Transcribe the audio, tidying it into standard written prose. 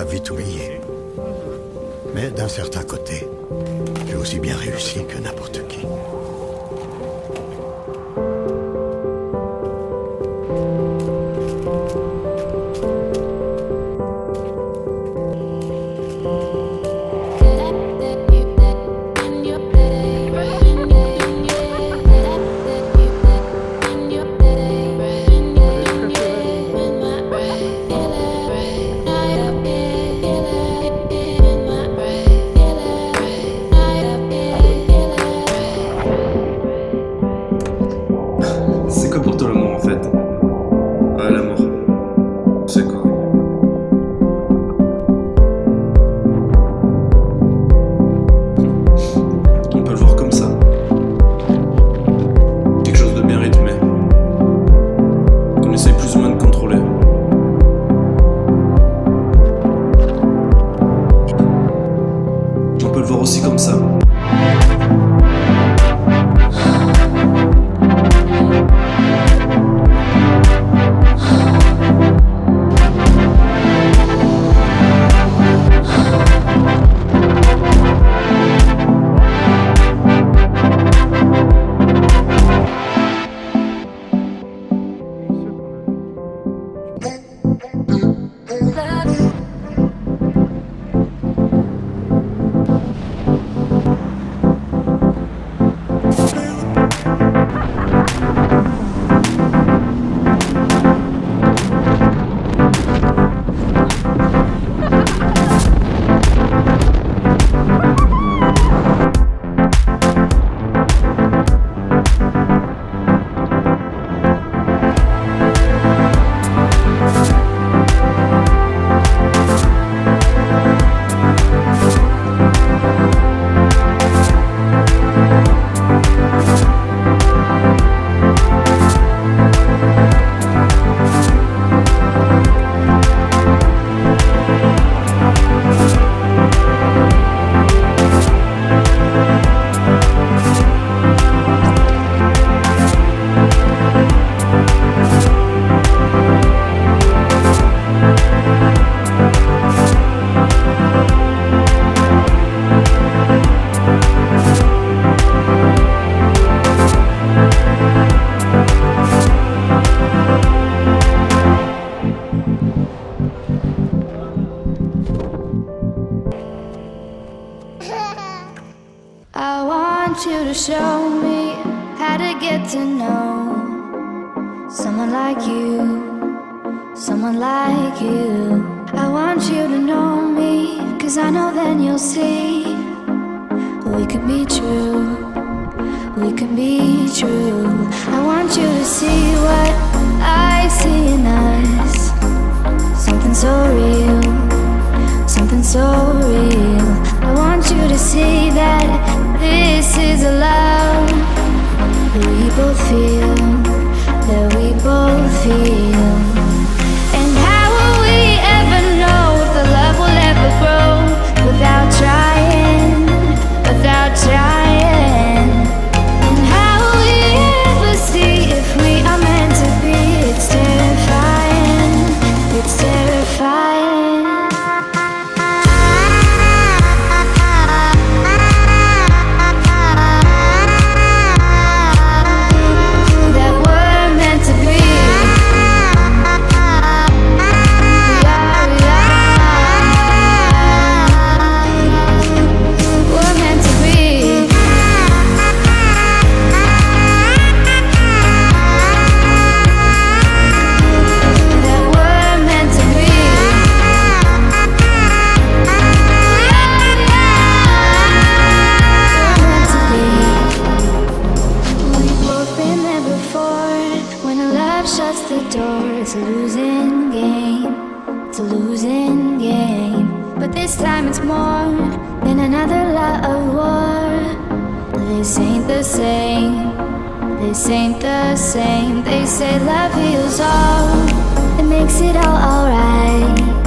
vite oublié. Mais d'un certain côté, j'ai aussi bien réussi que n'importe qui. Show me how to get to know someone like you, someone like you. I want you to know me, 'cause I know then you'll see we could be true, we can be true. I want you to see what I see in us, something so real, something so real. I want you to see that this is a love that we both feel, that we both feel. And how will we ever know if the love will ever grow without trying, without trying? And how will we ever see if we are meant to be? It's terrifying, it's terrifying. It's a losing game, it's a losing game. But this time it's more than another lot of war. This ain't the same, this ain't the same. They say love heals all, it makes it all alright.